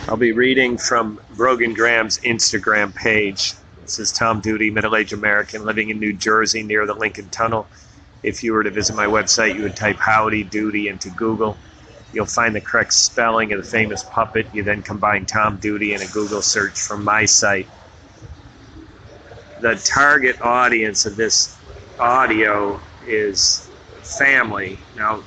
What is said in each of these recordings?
I'll be reading from Brogan Graham's Instagram page. This is Tom Duty, middle-aged American living in New Jersey near the Lincoln Tunnel. If you were to visit my website, you would type Howdy Doody into Google. You'll find the correct spelling of the famous puppet. You then combine Tom Duty in a Google search from my site. The target audience of this audio is family. Now,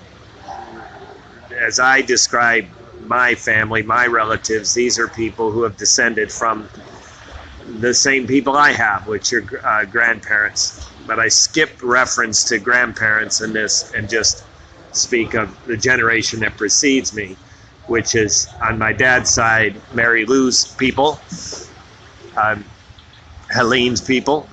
as I describe my family, my relatives, these are people who have descended from the same people I have, which are grandparents. But I skipped reference to grandparents in this and just speak of the generation that precedes me, which is on my dad's side, Mary Lou's people, Helene's people,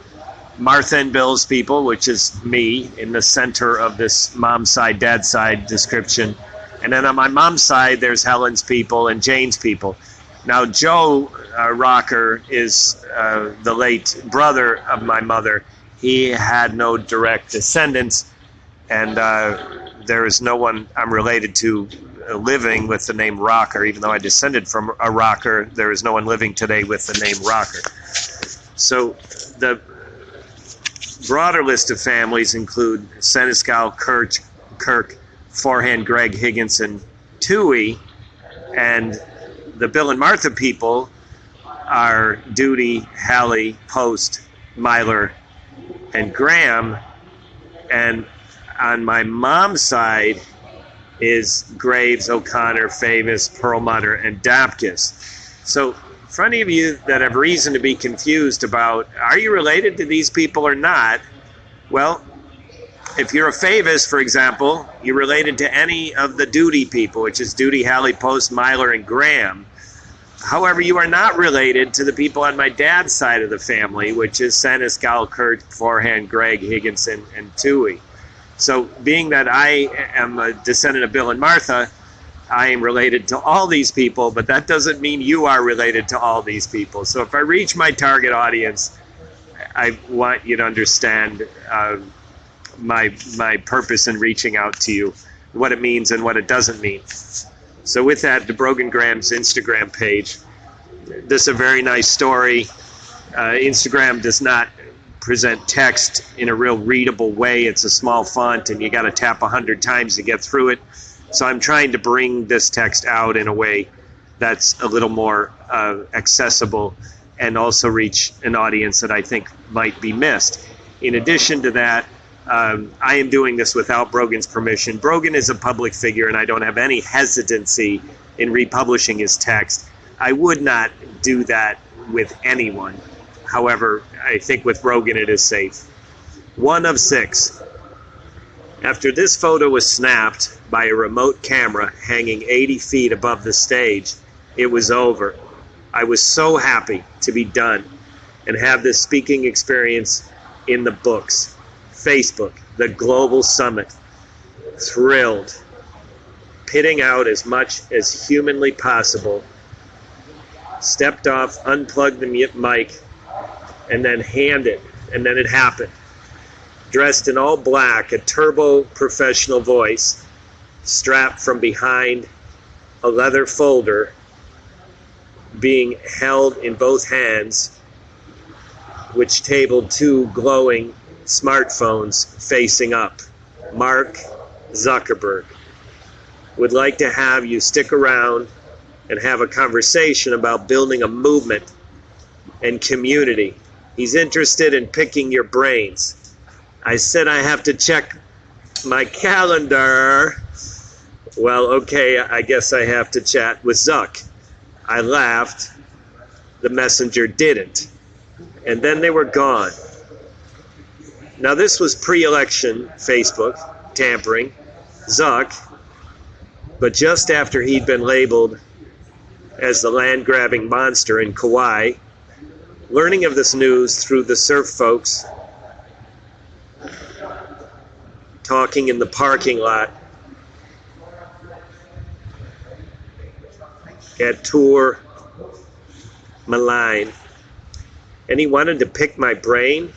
Martha and Bill's people, which is me in the center of this mom's side, dad's side description. And then on my mom's side, there's Helen's people and Jane's people. Now, Joe Rocker is the late brother of my mother. He had no direct descendants, and there is no one I'm related to living with the name Rocker. Even though I descended from a Rocker, there is no one living today with the name Rocker. So the broader list of families include Seneschal, Kirk, Forehand, Greg, Higginson, Toohey, and the Bill and Martha people are Duty, Halley, Post, Myler, and Graham. And on my mom's side is Graves, O'Connor, Favis, Perlmutter, and Dapkus. So for any of you that have reason to be confused about, are you related to these people or not? Well, if you're a Favis, for example, you're related to any of the Duty people, which is Duty, Halley, Post, Myler, and Graham. However, you are not related to the people on my dad's side of the family, which is Seneschal, Kurt, Forehand, Greg, Higginson, and Toohey. So being that I am a descendant of Bill and Martha, I am related to all these people, but that doesn't mean you are related to all these people. So if I reach my target audience, I want you to understand my purpose in reaching out to you, what it means and what it doesn't mean. So with that, the Brogan Graham's Instagram page. This is a very nice story. Instagram does not present text in a real readable way. It's a small font, and you got to tap 100 times to get through it. So I'm trying to bring this text out in a way that's a little more accessible and also reach an audience that I think might be missed. In addition to that, I am doing this without Brogan's permission. Brogan is a public figure, and I don't have any hesitancy in republishing his text. I would not do that with anyone. However, I think with Brogan it is safe. 1 of 6. After this photo was snapped by a remote camera hanging 80 feet above the stage, it was over. I was so happy to be done and have this speaking experience in the books. Facebook, the global summit. Thrilled. Pitting out as much as humanly possible. Stepped off, unplugged the mic, and then handed. And then it happened. Dressed in all black, a turbo professional voice, strapped from behind a leather folder, being held in both hands, which tabled 2 glowing smartphones facing up. Mark Zuckerberg would like to have you stick around and have a conversation about building a movement and community. He's interested in picking your brains. I said I have to check my calendar. Well, okay, I guess I have to chat with Zuck. I laughed. The messenger didn't. And then they were gone. Now, this was pre-election Facebook tampering, Zuck, but just after he'd been labeled as the land-grabbing monster in Kauai, learning of this news through the surf folks talking in the parking lot at Tour Malign, and he wanted to pick my brain.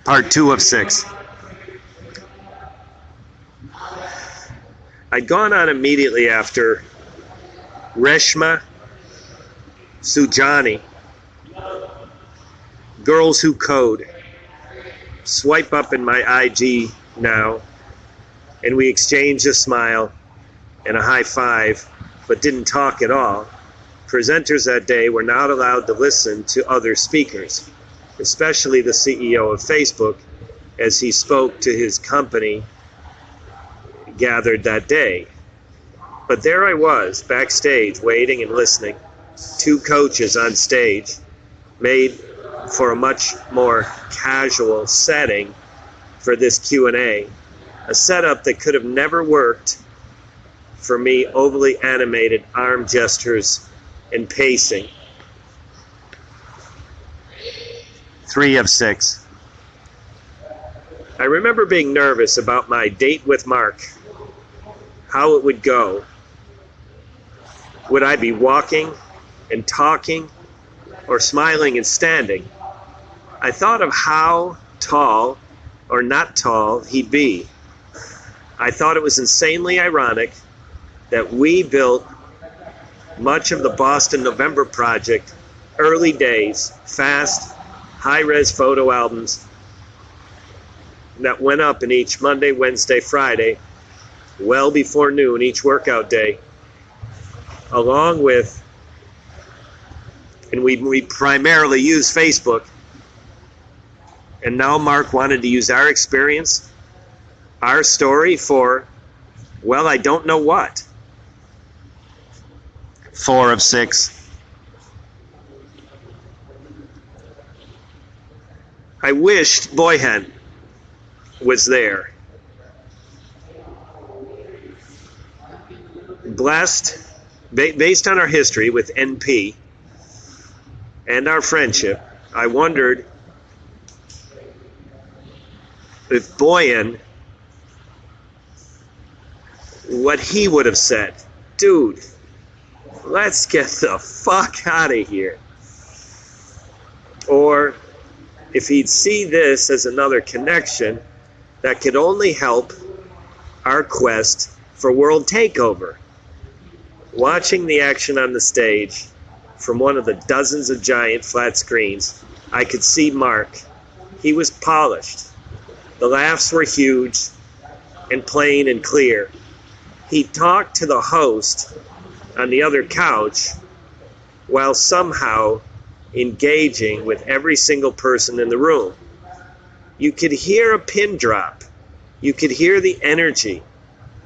Part 2 of 6. I'd gone on immediately after Reshma, Sujani, Girls Who Code. Swipe up in my IG now, and we exchanged a smile and a high five, but didn't talk at all. Presenters that day were not allowed to listen to other speakers, especially the CEO of Facebook, as he spoke to his company gathered that day. But there I was, backstage, waiting and listening. Two coaches on stage, made for a much more casual setting for this Q&A, a setup that could have never worked for me, overly animated arm gestures and pacing. 3 of 6. I remember being nervous about my date with Mark, how it would go. Would I be walking and talking or smiling and standing? I thought of how tall or not tall he'd be. I thought it was insanely ironic that we built much of the Boston November Project, early days, fast, high-res photo albums that went up in each Monday, Wednesday, Friday, well before noon each workout day, along with, and we primarily use Facebook, and now Mark wanted to use our experience, our story for, well, I don't know what. 4 of 6. I wished Boyhen was there. Blessed, based on our history with NP and our friendship, I wondered if Boyan, what he would have said. Dude, let's get the fuck out of here. Or if he'd see this as another connection that could only help our quest for world takeover. Watching the action on the stage from one of the dozens of giant flat screens, I could see Mark. He was polished. The laughs were huge and plain and clear. He talked to the host on the other couch while somehow engaging with every single person in the room. You could hear a pin drop. You could hear the energy.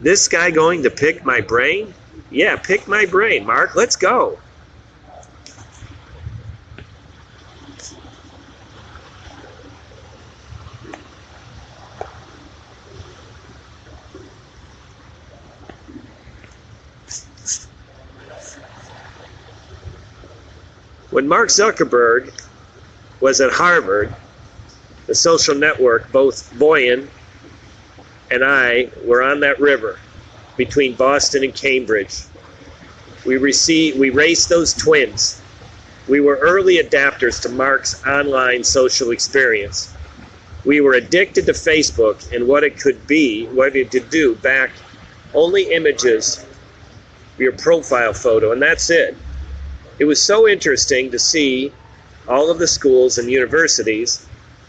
This guy going to pick my brain? Yeah, pick my brain, Mark. Let's go. When Mark Zuckerberg was at Harvard, the social network, both Boyan and I were on that river between Boston and Cambridge. We raced those twins. We were early adapters to Mark's online social experience. We were addicted to Facebook and what it could be, what it could do back, only images, your profile photo, and that's it. It was so interesting to see all of the schools and universities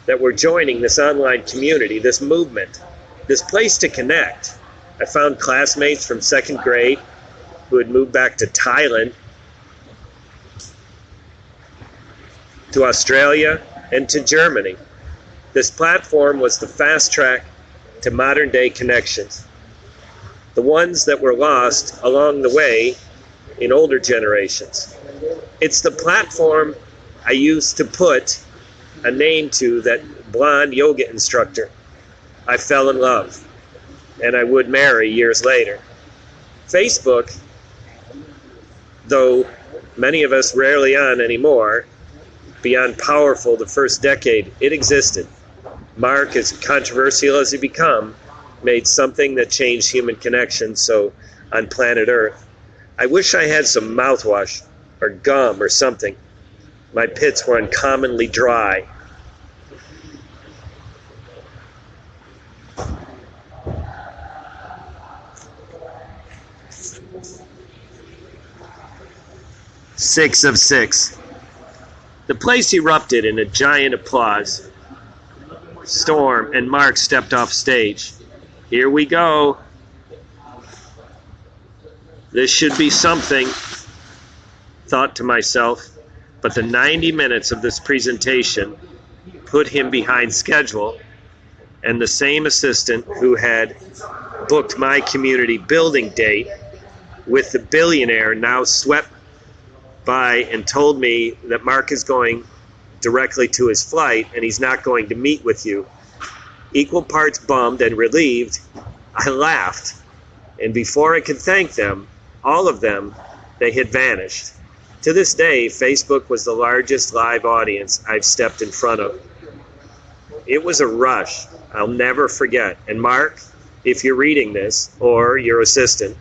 that were joining this online community, this movement, this place to connect. I found classmates from second grade who had moved back to Thailand, to Australia, and to Germany. This platform was the fast track to modern day connections. The ones that were lost along the way in older generations. It's the platform I used to put a name to that blonde yoga instructor I fell in love and I would marry years later. Facebook, though many of us rarely on anymore, beyond powerful the first decade it existed. Mark, as controversial as he become, made something that changed human connection so on planet Earth. I wish I had some mouthwash or gum or something. My pits were uncommonly dry. 6 of 6. The place erupted in a giant applause. Storm and Mark stepped off stage. Here we go. This should be something, thought to myself, but the 90 minutes of this presentation put him behind schedule, and the same assistant who had booked my community building date with the billionaire now swept by and told me that Mark is going directly to his flight and he's not going to meet with you. Equal parts bummed and relieved, I laughed, and before I could thank them, all of them, they had vanished. To this day, Facebook was the largest live audience I've stepped in front of. It was a rush I'll never forget. And Mark, if you're reading this, or your assistant,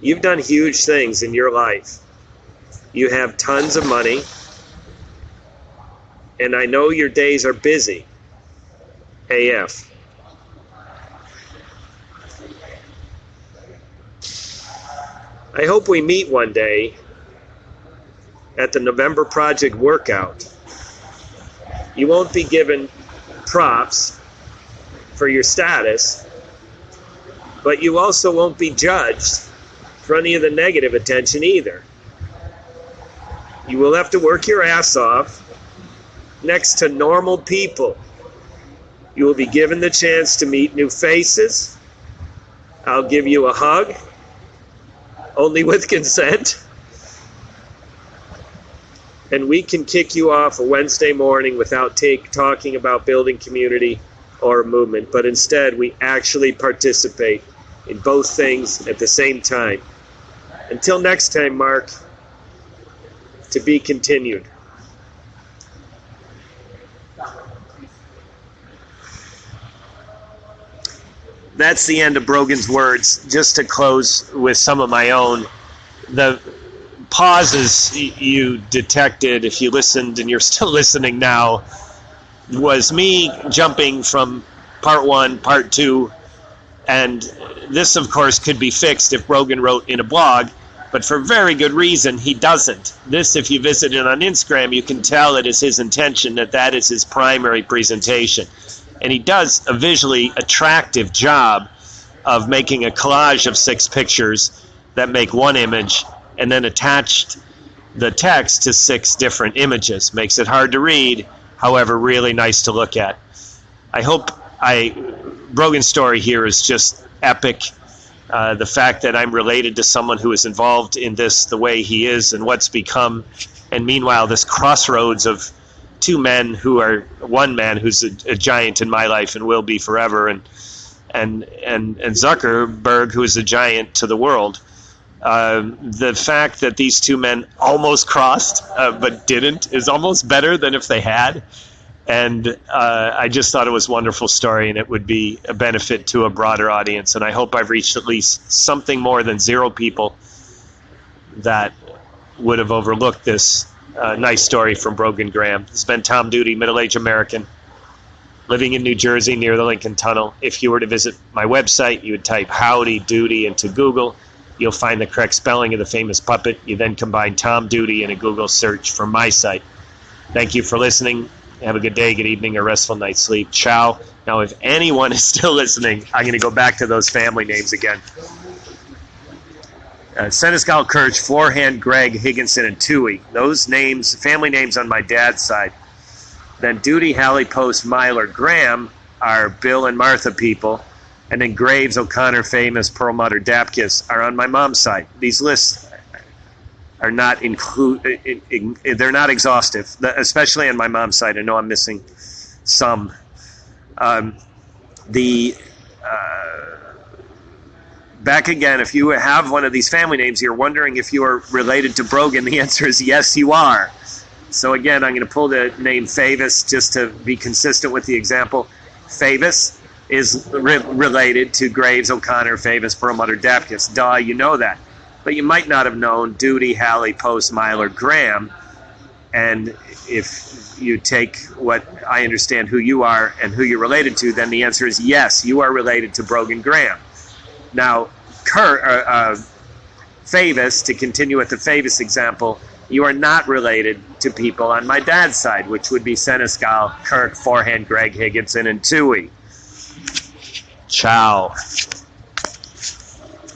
you've done huge things in your life. You have tons of money, and I know your days are busy. AF. I hope we meet one day at the November Project workout. You won't be given props for your status, but you also won't be judged for any of the negative attention either. You will have to work your ass off next to normal people. You will be given the chance to meet new faces. I'll give you a hug, only with consent. And we can kick you off a Wednesday morning without talking about building community or a movement, but instead we actually participate in both things at the same time. Until next time, Mark, to be continued. That's the end of Brogan's words. Just to close with some of my own, the pauses you detected, if you listened and you're still listening now, was me jumping from part 1, part 2, and this, of course, could be fixed if Brogan wrote in a blog, but for very good reason, he doesn't. This, if you visit it on Instagram, you can tell it is his intention that is his primary presentation. And he does a visually attractive job of making a collage of 6 pictures that make one image and then attached the text to 6 different images. Makes it hard to read, however, really nice to look at. I hope Brogan's story here is just epic. The fact that I'm related to someone who is involved in this the way he is and what's become, and meanwhile this crossroads of 2 men who are one man who's a giant in my life and will be forever, and Zuckerberg, who is a giant to the world. The fact that these 2 men almost crossed but didn't is almost better than if they had. And I just thought it was a wonderful story, and it would be a benefit to a broader audience. And I hope I've reached at least something more than 0 people that would have overlooked this nice story from Brogan Graham. It's been Tom Duty, middle-aged American, living in New Jersey near the Lincoln Tunnel. If you were to visit my website, you would type Howdy Doody into Google. You'll find the correct spelling of the famous puppet. You then combine Tom Duty in a Google search for my site. Thank you for listening. Have a good day, good evening, or restful night's sleep. Ciao. Now, if anyone is still listening, I'm going to go back to those family names again. Seneschal, Kirch, Forehand, Greg, Higginson, and Toohey. Those names, family names on my dad's side. Then Duty, Halley, Post, Myler, Graham are Bill and Martha people. And then Graves, O'Connor, Famous, Perlmutter, Dapkus are on my mom's side. These lists are not they're not exhaustive, especially on my mom's side. I know I'm missing some. Back again, if you have one of these family names, you're wondering if you are related to Brogan, the answer is yes, you are. So again, I'm going to pull the name Favis just to be consistent with the example. Favis is related to Graves, O'Connor, Favis, Perlmutter, Dapkus. Duh, you know that. But you might not have known Duty, Halley, Post, Myler, Graham. And if you take what I understand who you are and who you're related to, then the answer is yes, you are related to Brogan Graham. Now, Favis, to continue with the Favis example, you are not related to people on my dad's side, which would be Seneschal, Kirk, Forehand, Greg, Higginson, and Tui. Ciao.